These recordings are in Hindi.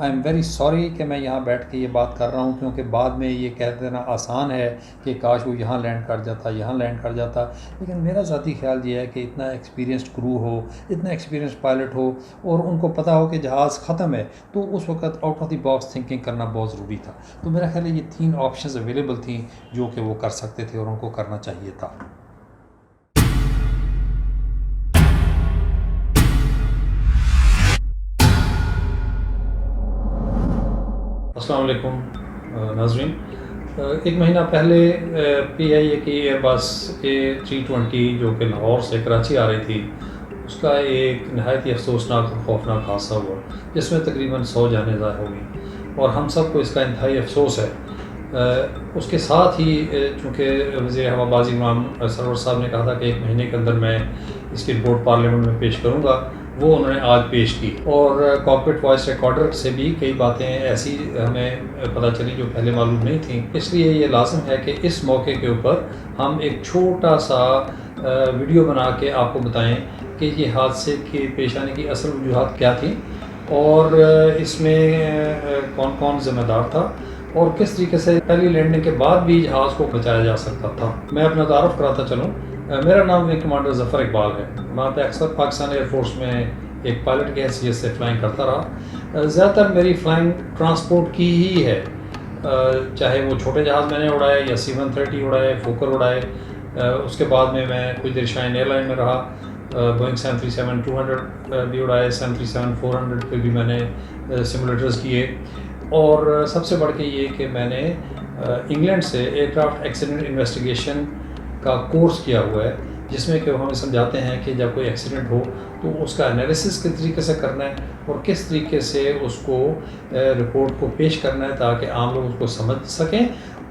आई एम वेरी सॉरी कि मैं यहाँ बैठ के ये बात कर रहा हूँ, क्योंकि बाद में ये कह देना आसान है कि काश वो यहाँ लैंड कर जाता, यहाँ लैंड कर जाता। लेकिन मेरा ज़ाती ख्याल ये है कि इतना एक्सपीरियंस्ड क्रू हो, इतना एक्सपीरियंस्ड पायलट हो और उनको पता हो कि जहाज़ ख़त्म है, तो उस वक्त out of the box thinking करना बहुत ज़रूरी था। तो मेरा ख्याल है ये 3 ऑप्शंस अवेलेबल थी जो कि वो कर सकते थे और उनको करना चाहिए था। अस्सलाम वालेकुम नाज़रीन। एक महीना पहले PIA की एयरबस A320 जो कि लाहौर से कराची आ रही थी, उसका एक नहायत ही अफसोसनाक और खौफनाक हादसा हुआ जिसमें तकरीबन 100 जानें ज़ाय हो गई और हम सब को इसका इंतहाई अफसोस है। उसके साथ ही चूँकि वज़ीर हवाबाज़ी गुलाम सरवर साहब ने कहा था कि 1 महीने के अंदर मैं इसकी रिपोर्ट पार्लियामेंट में पेश करूँगा, वो उन्होंने आज पेश की और कॉकपिट वॉइस रिकॉर्डर से भी कई बातें ऐसी हमें पता चली जो पहले मालूम नहीं थी। इसलिए ये लाज़िम है कि इस मौके के ऊपर हम एक छोटा सा वीडियो बना के आपको बताएं कि ये हादसे के पेश आने की असल वजूहात क्या थी और इसमें कौन कौन ज़िम्मेदार था और किस तरीके से पहली लैंडिंग के बाद भी जहाज़ को बचाया जा सकता था। मैं अपना तारुफ कराता चलूँ। मेरा नाम विंग कमांडर ज़फ़र इकबाल है। वहाँ पे अक्सर पाकिस्तान एयरफोर्स में एक पायलट की हैसियत से फ़्लाइंग करता रहा। ज़्यादातर मेरी फ़्लाइंग ट्रांसपोर्ट की ही है, चाहे वो छोटे जहाज़ मैंने उड़ाए या C-130 उड़ाए, फोकर उड़ाए। उसके बाद में मैं कुछ देर शाइन एयरलाइन में रहा, बोइंग 737-200 भी उड़ाए, 737-400 पे भी मैंने सिमुलेटर्स किए और सबसे बढ़ के ये कि मैंने इंग्लैंड से एयरक्राफ्ट एक्सीडेंट इन्वेस्टिगेशन का कोर्स किया हुआ है, जिसमें कि वो हमें समझाते हैं कि जब कोई एक्सीडेंट हो तो उसका एनालिसिस किस तरीके से करना है और किस तरीके से उसको रिपोर्ट को पेश करना है ताकि आम लोग उसको समझ सकें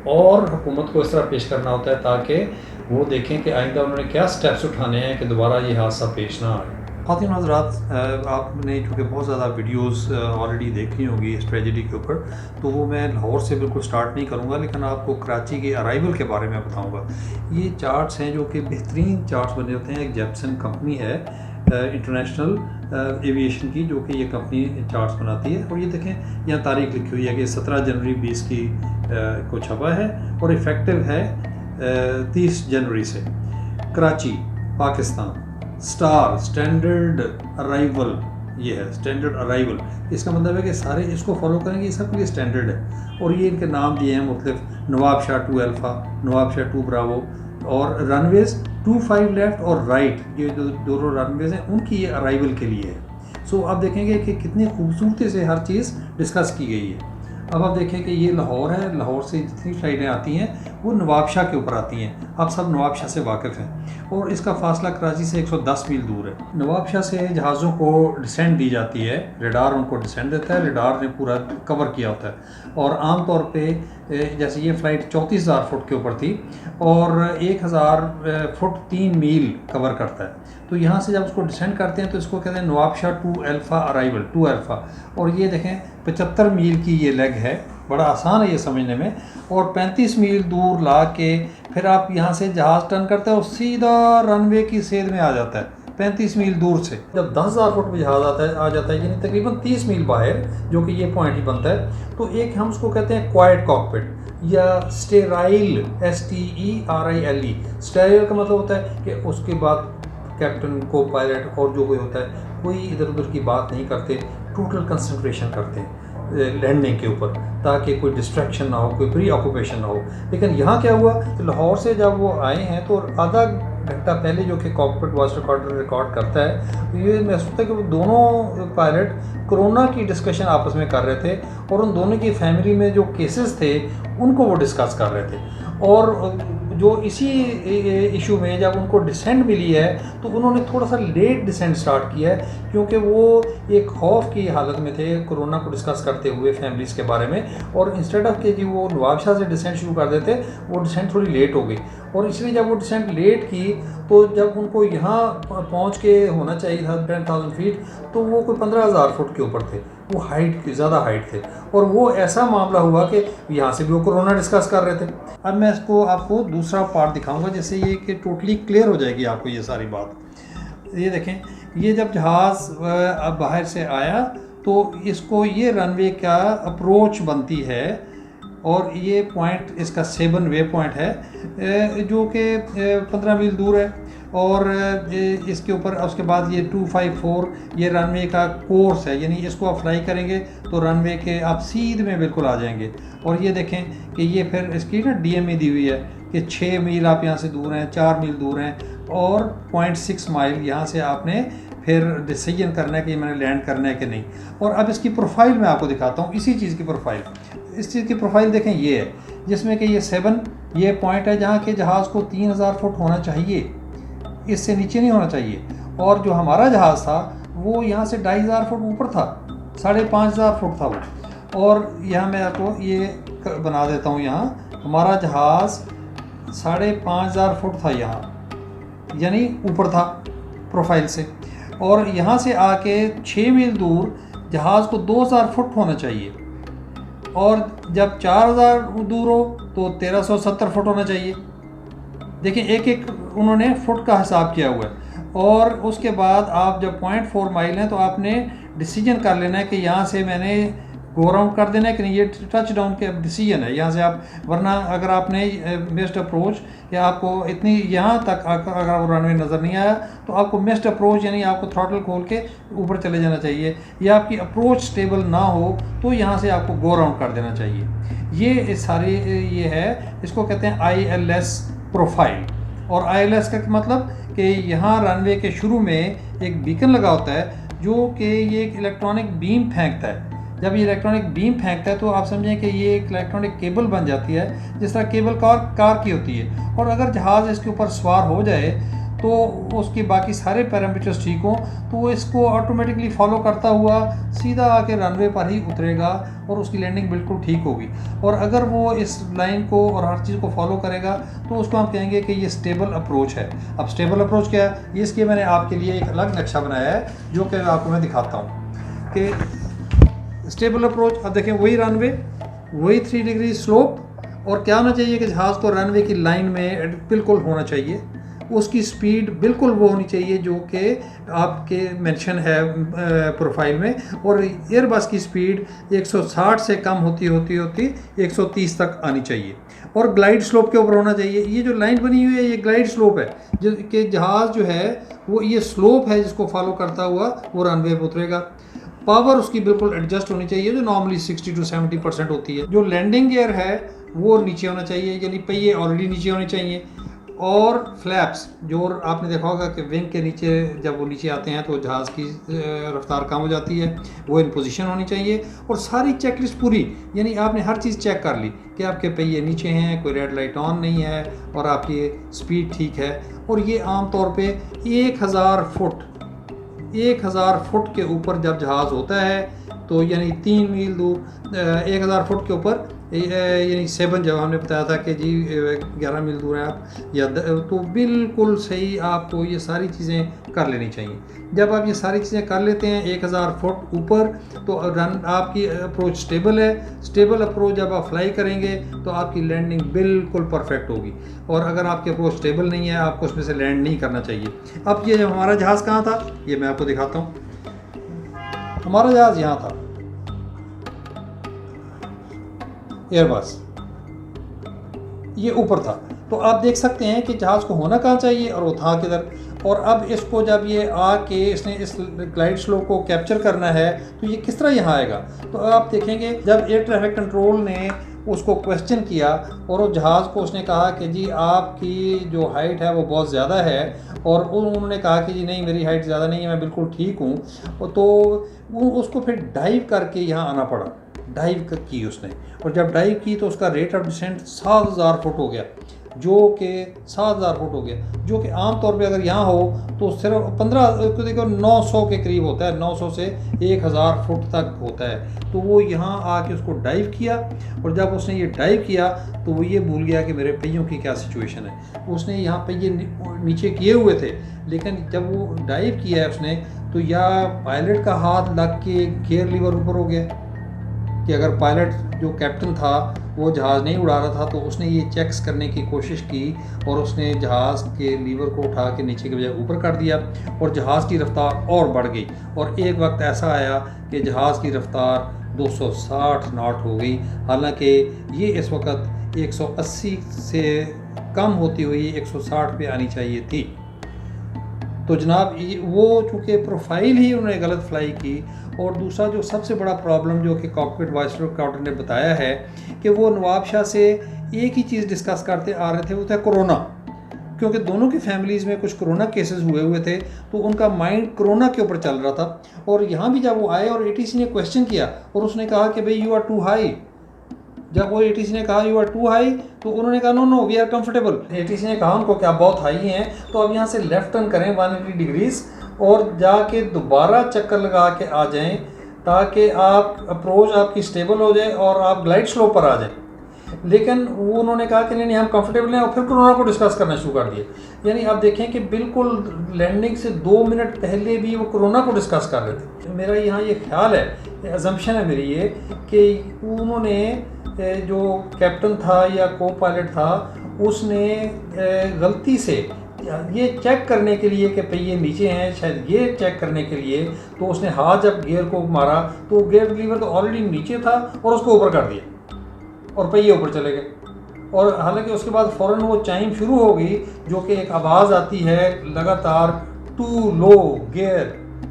और हुकूमत को इस तरह पेश करना होता है ताकि वो देखें कि आइंदा उन्होंने क्या स्टेप्स उठाने हैं कि दोबारा ये हादसा पेश ना आए। ख़ातिन हज़रात, आपने चूँकि बहुत ज़्यादा वीडियोस ऑलरेडी देखी होंगी इस ट्रेजेडी के ऊपर, तो वो मैं लाहौर से बिल्कुल स्टार्ट नहीं करूँगा, लेकिन आपको कराची के अराइवल के बारे में बताऊँगा। ये चार्ट्स हैं जो कि बेहतरीन चार्ट्स बने होते हैं। एक जेप्सन कंपनी है इंटरनेशनल एविएशन की, जो कि ये कंपनी चार्ट्स बनाती है और ये देखें यहाँ तारीख लिखी हुई है कि 17 जनवरी 20 की को छपा है और इफ़ेक्टिव है 30 जनवरी से। Karachi Pakistan, star standard arrival, ये है स्टैंडर्ड अराइवल। इसका मतलब है कि सारे इसको फॉलो करेंगे, ये सब के लिए स्टैंडर्ड है और ये इनके नाम दिए हैं मुख्तलिफ, नवाब शाह 2 अल्फ़ा, नवाब शाह 2 ब्रावो और रनवेज़ 25 लेफ़्ट और राइट, ये जो दोनों रनवेज़ हैं उनकी ये अराइवल के लिए है। सो आप देखेंगे कि कितनी खूबसूरती से हर चीज़ डिस्कस की गई है। अब आप देखें कि ये लाहौर है, लाहौर से जितनी फ्लाइटें आती हैं वो नवाबशाह के ऊपर आती हैं। आप सब नवाबशाह से वाकिफ़ हैं और इसका फ़ासला कराची से 110 मील दूर है। नवाबशाह से जहाज़ों को डिसेंट दी जाती है, रेडार उनको डिसेंट देता है, रेडार ने पूरा कवर किया होता है और आम तौर पे जैसे ये फ़्लाइट 34,000 फुट के ऊपर थी और 1,000 फुट 3 मील कवर करता है। तो यहाँ से जब उसको डिसेंड करते हैं तो इसको कहते हैं नवाबशाह 2 अल्फ़ा अराइवल, 2 अल्फ़ा। और ये देखें 75 मील की ये लेग है, बड़ा आसान है ये समझने में, और 35 मील दूर ला के फिर आप यहाँ से जहाज़ टर्न करते हैं और सीधा रनवे की सेध में आ जाता है 35 मील दूर से। जब 10,000 फुट में जहाज़ आ जाता है यानी तकरीबन 30 मील बाहर, जो कि ये पॉइंट ही बनता है, तो एक हम उसको कहते हैं क्वाइट कॉकपिट या स्टेराइल, STERILE। स्टेराइल का मतलब होता है कि उसके बाद कैप्टन को पायलट और जो कोई होता है कोई इधर उधर की बात नहीं करते, टोटल कंसंट्रेशन करते हैं लैंडिंग के ऊपर ताकि कोई डिस्ट्रैक्शन ना हो, कोई प्री ऑक्यूपेशन ना हो। लेकिन यहाँ क्या हुआ कि लाहौर से जब वो आए हैं तो आधा घंटा पहले जो कि कॉकपिट वॉइस रिकॉर्डर रिकॉर्ड करता है, तो ये महसूस होता है कि वो दोनों पायलट कोरोना की डिस्कशन आपस में कर रहे थे और उन दोनों की फैमिली में जो केसेस थे उनको वो डिस्कस कर रहे थे। और जो इसी इशू में जब उनको डिसेंट मिली है तो उन्होंने थोड़ा सा लेट डिसेंट स्टार्ट किया है, क्योंकि वो एक खौफ की हालत में थे कोरोना को डिस्कस करते हुए फैमिलीज़ के बारे में, और इंस्टेड ऑफ के जी वो नवाबशाह से डिसेंट शुरू कर देते, वो डिसेंट थोड़ी लेट हो गई। और इसलिए जब वो डिसेंट लेट की तो जब उनको यहाँ पहुँच के होना चाहिए था 10,000 फीट, तो वो कोई 15,000 फुट के ऊपर थे, वो हाइट की ज़्यादा हाइट थे। और वो ऐसा मामला हुआ कि यहाँ से भी वो कोरोना डिस्कस कर रहे थे। अब मैं इसको आपको दूसरा पार्ट दिखाऊंगा जिससे ये कि टोटली क्लियर हो जाएगी आपको ये सारी बात। ये देखें, ये जब जहाज़ अब बाहर से आया तो इसको ये रनवे का अप्रोच बनती है और ये पॉइंट इसका 7 वे पॉइंट है जो कि 15 मील दूर है। और इसके ऊपर उसके बाद ये 254 ये रनवे का कोर्स है, यानी इसको आप फ्लाई करेंगे तो रनवे के आप सीधे में बिल्कुल आ जाएंगे। और ये देखें कि ये फिर इसकी ना DME दी हुई है कि 6 मील आप यहाँ से दूर हैं, 4 मील दूर हैं और 0.6 माइल यहाँ से आपने फिर डिसीजन करना है कि मैंने लैंड करना है कि नहीं। और अब इसकी प्रोफाइल मैं आपको दिखाता हूँ, इसी चीज़ की प्रोफाइल। इस चीज़ की प्रोफाइल देखें, ये है जिसमें कि ये 7 ये पॉइंट है जहाँ के जहाज़ को 3000 फुट होना चाहिए, इससे नीचे नहीं होना चाहिए। और जो हमारा जहाज़ था वो यहाँ से 2500 फुट ऊपर था, 5500 फुट था वो। और यहाँ मैं आपको ये बना देता हूँ, यहाँ हमारा जहाज़ 5500 फुट था यहाँ, यानी ऊपर था प्रोफाइल से। और यहाँ से आके 6 मील दूर जहाज़ को 2000 फुट होना चाहिए, और जब 4000 दूर हो तो 1370 फुट होना चाहिए। देखिए एक एक उन्होंने फुट का हिसाब किया हुआ है। और उसके बाद आप जब 0.4 माइल हैं तो आपने डिसीजन कर लेना है कि यहाँ से मैंने गो राउंड कर देना है कि नहीं, ये टच डाउन के डिसीजन है यहाँ से आप। वरना अगर आपने मिस्ड अप्रोच या आपको इतनी यहाँ तक अगर वो रनवे नज़र नहीं आया तो आपको मिस्ड अप्रोच यानी आपको थ्रॉटल खोल के ऊपर चले जाना चाहिए, या आपकी अप्रोच स्टेबल ना हो तो यहाँ से आपको गो राउंड कर देना चाहिए। ये सारी ये है, इसको कहते हैं ILS प्रोफाइल। और ILS का मतलब कि यहाँ रनवे के शुरू में एक बीकन लगा होता है जो कि ये एक इलेक्ट्रॉनिक बीम फेंकता है। जब ये इलेक्ट्रॉनिक बीम फेंकता है तो आप समझें कि ये एक इलेक्ट्रॉनिक केबल बन जाती है, जिस तरह केबल कार की होती है। और अगर जहाज़ इसके ऊपर सवार हो जाए तो उसके बाकी सारे पैरामीटर्स ठीक हों तो वो इसको ऑटोमेटिकली फॉलो करता हुआ सीधा आके रनवे पर ही उतरेगा और उसकी लैंडिंग बिल्कुल ठीक होगी। और अगर वो इस लाइन को और हर चीज़ को फॉलो करेगा तो उसको हम कहेंगे कि ये स्टेबल अप्रोच है। अब स्टेबल अप्रोच क्या है, ये इसके मैंने आपके लिए एक अलग नक्शा बनाया है जो कि आपको मैं दिखाता हूँ कि स्टेबल अप्रोच। अब देखें वही रनवे, वही 3 डिग्री स्लोप, और क्या होना चाहिए कि जहाज़ को रनवे की लाइन में बिल्कुल होना चाहिए, उसकी स्पीड बिल्कुल वो होनी चाहिए जो कि आपके मेंशन है प्रोफाइल में। और एयरबस की स्पीड 160 से कम होती 130 तक आनी चाहिए, और ग्लाइड स्लोप के ऊपर होना चाहिए। ये जो लाइन बनी हुई है ये ग्लाइड स्लोप है, जो कि जहाज़ जो है वो ये स्लोप है जिसको फॉलो करता हुआ वो रनवे पर उतरेगा। पावर उसकी बिल्कुल एडजस्ट होनी चाहिए जो नॉर्मली 60 to 70% होती है। जो लैंडिंग गियर है वो नीचे होना चाहिए, यानी पहिए ऑलरेडी नीचे होने चाहिए। और फ्लैप्स जो आपने देखा होगा कि विंग के नीचे जब वो नीचे आते हैं तो जहाज़ की रफ्तार कम हो जाती है, वो इन पोजीशन होनी चाहिए। और सारी चेकलिस्ट पूरी, यानी आपने हर चीज़ चेक कर ली कि आपके पहिए नीचे हैं, कोई रेड लाइट ऑन नहीं है और आपकी स्पीड ठीक है। और ये आम तौर पे 1000 फुट के ऊपर जब जहाज़ होता है तो यानी 3 मील दूर 1000 फुट के ऊपर, यानी 7 जब हमने बताया था कि जी 11 मील दूर है आप या तो बिल्कुल सही आपको ये सारी चीज़ें कर लेनी चाहिए। जब आप ये सारी चीज़ें कर लेते हैं 1000 फुट ऊपर तो रन आपकी अप्रोच स्टेबल है। स्टेबल अप्रोच जब आप फ्लाई करेंगे तो आपकी लैंडिंग बिल्कुल परफेक्ट होगी। और अगर आपकी अप्रोच स्टेबल नहीं है आपको उसमें से लैंड नहीं करना चाहिए। अब ये जब हमारा जहाज़ कहाँ था ये मैं आपको दिखाता हूँ। हमारा जहाज़ यहाँ था, एयरबस ये ऊपर था। तो आप देख सकते हैं कि जहाज़ को होना कहाँ चाहिए और वो था किधर। और अब इसको जब ये आके इसने इस ग्लाइड स्लोप को कैप्चर करना है तो ये किस तरह यहाँ आएगा। तो आप देखेंगे जब एयर ट्रैफिक कंट्रोल ने उसको क्वेश्चन किया और उस जहाज़ को उसने कहा कि जी आपकी जो हाइट है वो बहुत ज़्यादा है, और उन्होंने कहा कि जी नहीं मेरी हाइट ज़्यादा नहीं है, मैं बिल्कुल ठीक हूँ। तो उसको फिर डाइव करके यहाँ आना पड़ा। डाइव की उसने, और जब डाइव की तो उसका रेट ऑफ डिसेंट 7000 फुट हो गया, जो कि 7000 फुट हो गया, जो कि आम तौर पे अगर यहाँ हो तो सिर्फ 15 देखो 900 के करीब होता है, 900 से 1000 फुट तक होता है। तो वो यहाँ आके उसको डाइव किया, और जब उसने ये डाइव किया तो वो ये भूल गया कि मेरे पहियों की क्या सिचुएशन है। उसने यहाँ पहिए नीचे किए हुए थे, लेकिन जब वो डाइव किया है उसने तो या पायलट का हाथ लग के गियर लीवर ऊपर हो गया, कि अगर पायलट जो कैप्टन था वो जहाज़ नहीं उड़ा रहा था तो उसने ये चेक्स करने की कोशिश की और उसने जहाज़ के लीवर को उठा के नीचे के बजाय ऊपर कर दिया और जहाज़ की रफ्तार और बढ़ गई और एक वक्त ऐसा आया कि जहाज़ की रफ्तार 260 नॉट हो गई, हालांकि ये इस वक्त 180 से कम होती हुई 160 पे आनी चाहिए थी। तो जनाब वो चूँकि प्रोफाइल ही उन्होंने गलत फ्लाई की। और दूसरा जो सबसे बड़ा प्रॉब्लम जो कि कॉकपिट वाइस रिकॉर्डर ने बताया है कि वो नवाब शाह से एक ही चीज़ डिस्कस करते आ रहे थे, वो था कोरोना, क्योंकि दोनों की फैमिलीज़ में कुछ कोरोना केसेस हुए थे तो उनका माइंड कोरोना के ऊपर चल रहा था। और यहाँ भी जब वो आए और ATC ने क्वेश्चन किया और उसने कहा कि भाई यू आर टू हाई, जब वो ATC ने कहा यू आर टू हाई तो उन्होंने कहा no no we are comfortable. ATC ने कहा उनको कि आप बहुत हाई हैं, तो अब यहाँ से लेफ्ट टर्न करें 180 डिग्रीज और जाके दोबारा चक्कर लगा के आ जाएं ताकि आप अप्रोच आपकी स्टेबल हो जाए और आप ग्लाइड स्लोप पर आ जाएं। लेकिन वो उन्होंने कहा कि नहीं हम कंफर्टेबल हैं और फिर कोरोना को डिस्कस करना शुरू कर दिए। यानी आप देखें कि बिल्कुल लैंडिंग से 2 मिनट पहले भी वो कोरोना को डिस्कस कर रहे थे। मेरा यहाँ ये ख्याल है, अजम्पशन है मेरी ये, कि उन्होंने जो कैप्टन था या को पायलट था उसने गलती से ये चेक करने के लिए कि पहिए नीचे हैं, शायद ये चेक करने के लिए, तो उसने हाथ जब गियर को मारा तो गियर लीवर तो ऑलरेडी नीचे था और उसको ऊपर कर दिया और पहिए ऊपर चले गए। और हालांकि उसके बाद फ़ौरन वो चाइम शुरू हो गई जो कि एक आवाज़ आती है लगातार, too low gear,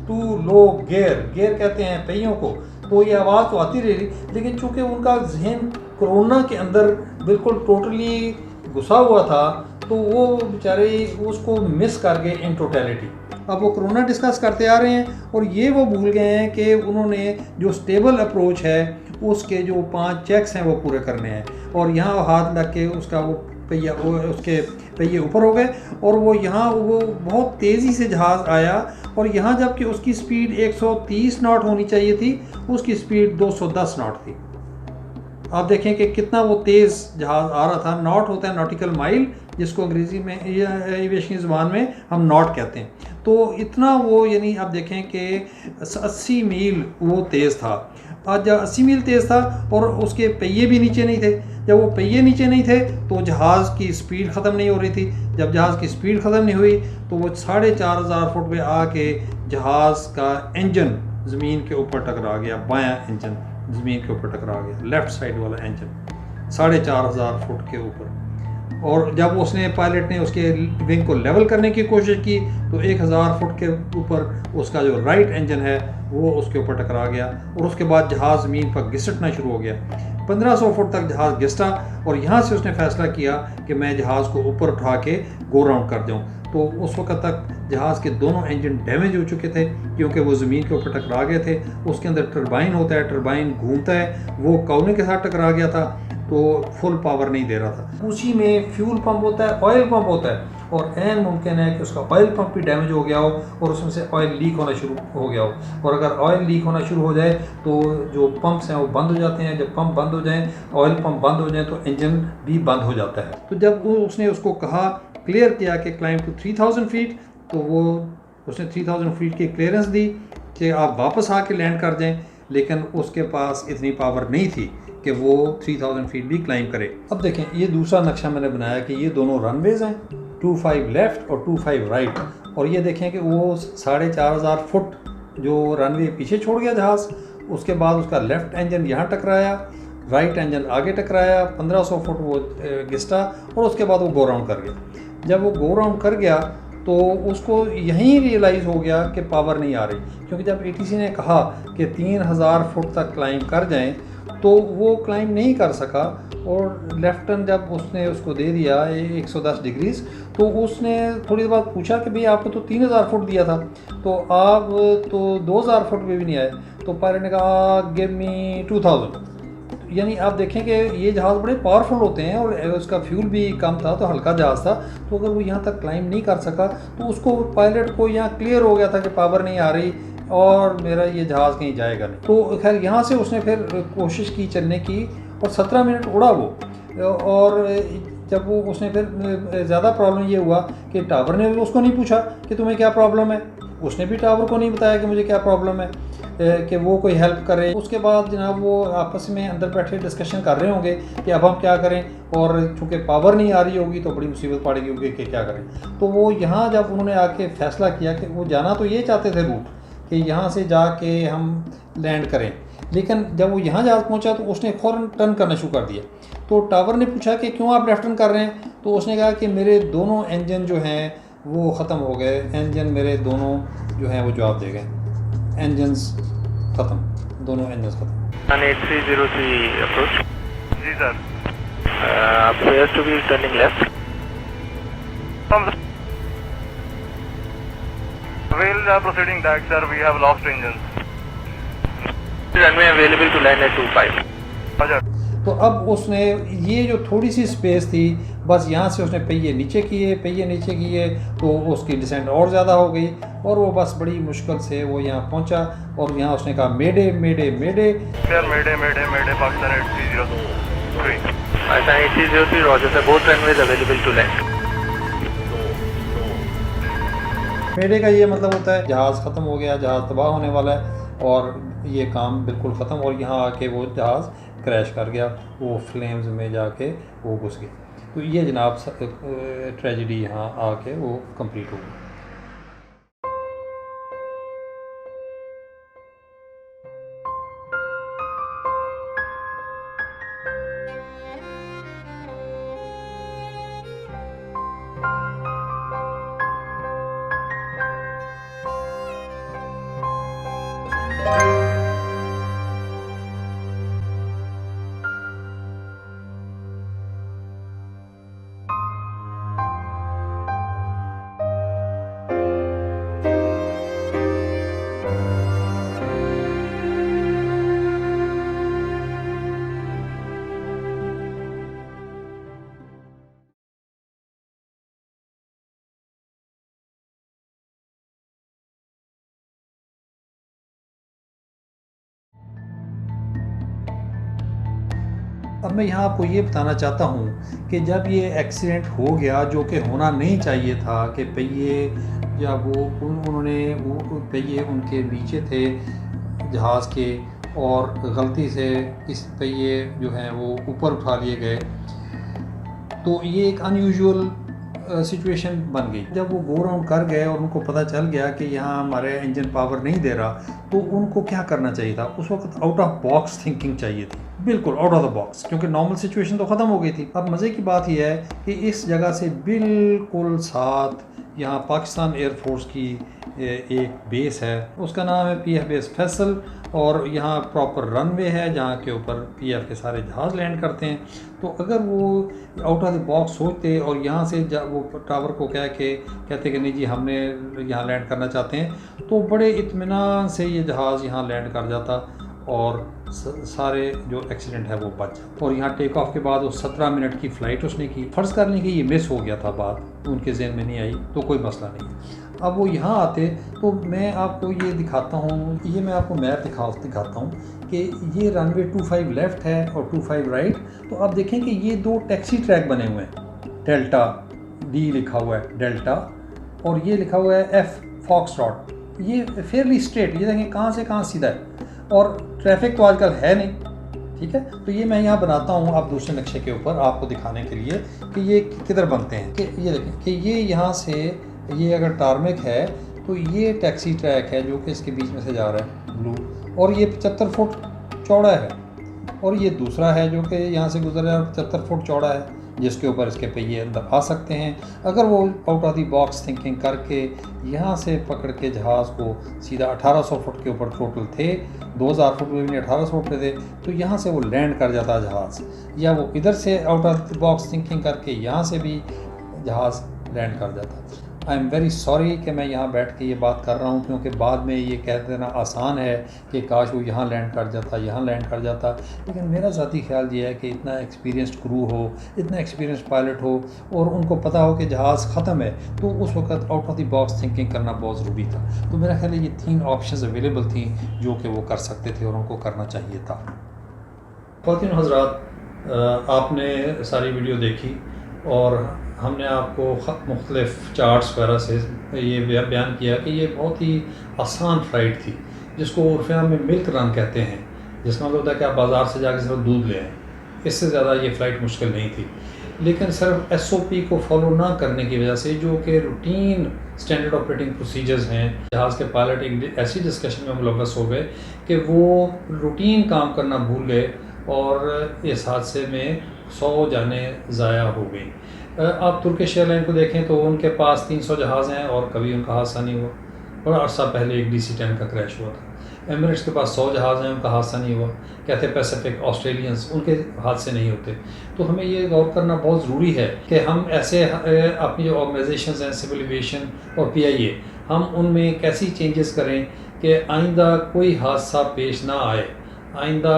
too low gear, gear कहते हैं पहियों को। तो ये आवाज़ तो आती रही, लेकिन चूँकि उनका जहन कोरोना के अंदर बिल्कुल टोटली घुसा हुआ था तो वो बेचारे उसको मिस कर गए इन टोटलिटी। अब वो कोरोना डिस्कस करते आ रहे हैं और ये वो भूल गए हैं कि उन्होंने जो स्टेबल अप्रोच है उसके जो 5 चेक्स हैं वो पूरे करने हैं। और यहाँ हाथ लग के उसका वो पहिया, उसके पहिए ऊपर हो गए और वो यहाँ वो बहुत तेज़ी से जहाज़ आया और यहाँ जबकि उसकी स्पीड 130 नॉट होनी चाहिए थी, उसकी स्पीड 210 नॉट थी। आप देखें कि कितना वो तेज़ जहाज़ आ रहा था। नॉट होता है नॉटिकल माइल, जिसको अंग्रेज़ी में या एविएशन की ज़बान में हम नॉट कहते हैं। तो इतना वो, यानी आप देखें कि 80 मील वो तेज़ था। आज जब 80 मील तेज़ था और उसके पहिए भी नीचे नहीं थे, जब वो पहिए नीचे नहीं थे तो जहाज़ की स्पीड ख़त्म नहीं हो रही थी। जब जहाज़ की स्पीड ख़त्म नहीं हुई तो वो 4500 फुट पे आके जहाज़ का इंजन ज़मीन के ऊपर टकरा गया, बायां इंजन ज़मीन के ऊपर टकरा गया, लेफ़्ट साइड वाला इंजन 4500 फुट के ऊपर। और जब उसने पायलट ने उसके विंग को लेवल करने की कोशिश की तो 1000 फुट के ऊपर उसका जो राइट इंजन है वो उसके ऊपर टकरा गया और उसके बाद जहाज़ ज़मीन पर घिसटना शुरू हो गया। 1500 फुट तक जहाज़ घिसटा और यहाँ से उसने फ़ैसला किया कि मैं जहाज़ को ऊपर उठा के गो राउंड कर दूँ। तो उस वक्त तक जहाज़ के दोनों इंजन डैमेज हो चुके थे क्योंकि वो ज़मीन के ऊपर टकरा गए थे। उसके अंदर टरबाइन होता है, टरबाइन घूमता है, वो कोने के साथ टकरा गया था तो फुल पावर नहीं दे रहा था। उसी में फ्यूल पंप होता है, ऑयल पंप होता है और ऐन मुमकिन है कि उसका ऑयल पंप भी डैमेज हो गया हो और उसमें से ऑयल लीक होना शुरू हो गया हो। और अगर ऑयल लीक होना शुरू हो जाए तो जो पंप्स हैं वो बंद हो जाते हैं। जब पंप बंद हो जाएं, ऑयल पंप बंद हो जाए तो इंजन भी बंद हो जाता है। तो जब उसने उसको कहा, क्लियर किया कि क्लाइंब टू 3000 फीट, तो वो उसने 3000 फीट की क्लियरेंस दी कि आप वापस आके लैंड कर जाएं, लेकिन उसके पास इतनी पावर नहीं थी कि वो 3000 फीट भी क्लाइंब करे। अब देखें ये दूसरा नक्शा मैंने बनाया कि ये दोनों रनवेज हैं, 25 लेफ़्ट और 25 राइट। और ये देखें कि वो 4500 फुट जो रनवे पीछे छोड़ गया जहाज़, उसके बाद उसका लेफ़्ट इंजन यहाँ टकराया, राइट इंजन आगे टकराया, 1500 फुट वो घिसटा और उसके बाद वो गो राउंड कर गया। जब वो गो राउंड कर गया तो उसको यहीं रियलाइज़ हो गया कि पावर नहीं आ रही, क्योंकि जब ATC ने कहा कि 3000 फुट तक क्लाइंब कर जाएं तो वो क्लाइंब नहीं कर सका। और लेफ्ट टर्न जब उसने उसको दे दिया 110 डिग्रीज, तो उसने थोड़ी देर बाद पूछा कि भाई आपको तो 3000 फुट दिया था, तो आप तो 2000 फुट पे भी नहीं आए। तो पायलट ने कहा गिव मी 2000। यानी आप देखें कि ये जहाज़ बड़े पावरफुल होते हैं और उसका फ्यूल भी कम था, तो हल्का जहाज़ था। तो अगर वो यहाँ तक क्लाइंब नहीं कर सका तो उसको, पायलट को यहाँ क्लियर हो गया था कि पावर नहीं आ रही और मेरा ये जहाज़ कहीं जाएगा नहीं। तो खैर यहाँ से उसने फिर कोशिश की चलने की और 17 मिनट उड़ा वो। और जब वो उसने फिर ज़्यादा प्रॉब्लम ये हुआ कि टावर ने उसको नहीं पूछा कि तुम्हें क्या प्रॉब्लम है, उसने भी टावर को नहीं बताया कि मुझे क्या प्रॉब्लम है। कि वो कोई हेल्प करे। उसके बाद जनाब वो आपस में अंदर बैठे डिस्कशन कर रहे होंगे कि अब हम क्या करें, और चूँकि पावर नहीं आ रही होगी तो बड़ी मुसीबत पड़ेगी होगी कि क्या करें। तो वो यहाँ जब उन्होंने आके फ़ैसला किया कि वो जाना तो ये चाहते थे रूट कि यहाँ से जाके हम लैंड करें, लेकिन जब वो यहाँ जहाज़ पहुँचा तो उसने फ़ौरन टर्न करना शुरू कर दिया। तो टावर ने पूछा कि क्यों आप लेफ्ट टर्न कर रहे हैं, तो उसने कहा कि मेरे दोनों इंजन जो हैं वो ख़त्म हो गए, इंजन मेरे दोनों जो हैं वो जवाब दे गए, इंजन्स ख़त्म, दोनों इंजन ख़त्म। 8303 अप्रोच। जी sir. appears to be turning left. Rail proceeding back, sir. We have lost engines. Runway available to land at 25. अच्छा। तो अब उसने ये जो थोड़ी सी स्पेस थी, बस यहाँ से उसने पहिए नीचे किए तो उसकी डिसेंट और ज़्यादा हो गई, और वो बस बड़ी मुश्किल से वो यहाँ पहुँचा, और यहाँ उसने कहा मेडे मेडे मेडे। Sir mayday mayday mayday Pakistan 8303। Pakistan 8303 Roger sir. Both runways available to land. मेडे का ये मतलब होता है जहाज़ ख़त्म हो गया, जहाज़ तबाह होने वाला है, और ये काम बिल्कुल ख़त्म, और यहाँ आके वो जहाज़ क्रैश कर गया, वो फ्लेम्स में जाके वो घुस गई। तो ये जनाब ट्रेजेडी यहाँ आके वो कंप्लीट हो गई। अब मैं यहाँ आपको ये बताना चाहता हूँ कि जब ये एक्सीडेंट हो गया, जो कि होना नहीं चाहिए था, कि पहिए या उन्होंने वो पहिए उनके नीचे थे जहाज़ के, और गलती से इस पहिए जो हैं वो ऊपर उठा लिए गए, तो ये एक अनयूजुअल सिचुएशन बन गई। जब वो गो राउंड कर गए और उनको पता चल गया कि यहाँ हमारे इंजन पावर नहीं दे रहा, तो उनको क्या करना चाहिए था? उस वक्त आउट ऑफ बॉक्स थिंकिंग चाहिए थी, बिल्कुल आउट ऑफ द बॉक्स, क्योंकि नॉर्मल सिचुएशन तो ख़त्म हो गई थी। अब मज़े की बात यह है कि इस जगह से बिल्कुल साथ यहाँ पाकिस्तान एयरफोर्स की एक बेस है, उसका नाम है PF बेस फैसल, और यहाँ प्रॉपर रनवे है जहाँ के ऊपर PF के सारे जहाज़ लैंड करते हैं। तो अगर वो आउट ऑफ द बॉक्स सोचते और यहाँ से वो टावर को कहते कि नहीं जी हमने यहाँ लैंड करना चाहते हैं, तो बड़े इत्मीनान से ये जहाज़ यहाँ लैंड कर जाता और सारे जो एक्सीडेंट है वो बच जाता। और यहाँ टेक ऑफ के बाद वो 17 मिनट की फ़्लाइट उसने की। फ़र्ज़ कर लें कि ये मिस हो गया था, बात उनके जहन में नहीं आई तो कोई मसला नहीं। अब वो यहाँ आते तो मैं आपको ये दिखाता हूँ, ये मैं आपको मैप दिखाता हूँ कि ये रनवे 25 लेफ़्ट है और 25 राइट। तो अब देखें कि ये दो टैक्सी ट्रैक बने हुए हैं, डेल्टा D लिखा हुआ है डेल्टा, और ये लिखा हुआ है F फॉक्सट्रॉट। ये फेयरली स्ट्रेट, ये देखें कहाँ से कहाँ सीधा है, और ट्रैफिक तो आजकल है नहीं, ठीक है। तो ये मैं यहाँ बनाता हूँ आप दूसरे नक्शे के ऊपर आपको दिखाने के लिए कि ये किधर बनते हैं। कि ये देखें कि ये यहाँ से ये अगर टारमेक है तो ये टैक्सी ट्रैक है जो कि इसके बीच में से जा रहा है ब्लू, और ये 75 फुट चौड़ा है, और ये दूसरा है जो कि यहाँ से गुजर रहा है 75 फुट चौड़ा है, जिसके ऊपर इसके पहिए अंदर आ सकते हैं। अगर वो out of the box thinking करके यहाँ से पकड़ के जहाज़ को सीधा 1800 फुट के ऊपर टोटल थे, 2000 फुट में भी 1800 फुट पे थे, तो यहाँ से वो लैंड कर जाता जहाज़, या वो इधर से out of the box thinking करके यहाँ से भी जहाज़ लैंड कर जाता। आई एम वेरी सॉरी कि मैं यहाँ बैठ के ये बात कर रहा हूँ, क्योंकि बाद में ये कह देना आसान है कि काश वो यहाँ लैंड कर जाता, यहाँ लैंड कर जाता, लेकिन मेरा ज़ाती ख्याल ये है कि इतना एक्सपीरियंस्ड क्रू हो, इतना एक्सपीरियंस्ड पायलट हो, और उनको पता हो कि जहाज़ ख़त्म है, तो उस वक्त out of the box thinking करना बहुत ज़रूरी था। तो मेरा ख्याल है ये 3 ऑप्शंस अवेलेबल थी जो कि वो कर सकते थे और उनको करना चाहिए था। ख़वातीन हज़रात, आपने सारी वीडियो देखी और हमने आपको मुख्तलिफ़ चार्ट्स वगैरह से ये बयान किया कि ये बहुत ही आसान फ़्लाइट थी, जिसको उर्फिया में मिल्क रन कहते हैं, जिसका मतलब होता है कि आप बाज़ार से जाकर सिर्फ दूध ले आएँ। इससे ज़्यादा ये फ़्लाइट मुश्किल नहीं थी, लेकिन सिर्फ SOP को फॉलो ना करने की वजह से, जो कि रूटीन स्टैंडर्ड ऑपरेटिंग प्रोसीजर्स हैं, जहाज़ के पायलट एक ऐसी डिस्कशन में मुलव्वस हो गए कि वो रूटीन काम करना भूल गए और इस हादसे में 100 जानें ज़ाया हो गई। आप तुर्किश एयरलाइन को देखें तो उनके पास 300 जहाज़ हैं और कभी उनका हादसा नहीं हुआ। बड़ा अर्सा पहले एक DC-10 का क्रैश हुआ था। एमिरेट्स के पास 100 जहाज़ हैं, उनका हादसा नहीं हुआ। कैथे पैसिफिक, ऑस्ट्रेलियंस, उनके हादसे नहीं होते। तो हमें ये गौर करना बहुत ज़रूरी है कि हम ऐसे अपनी जो ऑर्गेनाइजेशंस हैं, सिविल एविएशन और PIA, हम उनमें कैसी चेंजेस करें कि आइंदा कोई हादसा पेश ना आए। आइंदा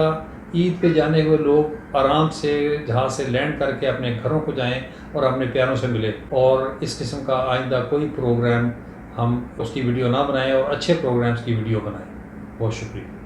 ईद पे जाने हुए लोग आराम से जहाज़ से लैंड करके अपने घरों को जाएं और अपने प्यारों से मिले, और इस किस्म का आइंदा कोई प्रोग्राम हम उसकी वीडियो ना बनाएं और अच्छे प्रोग्राम्स की वीडियो बनाएं। बहुत शुक्रिया।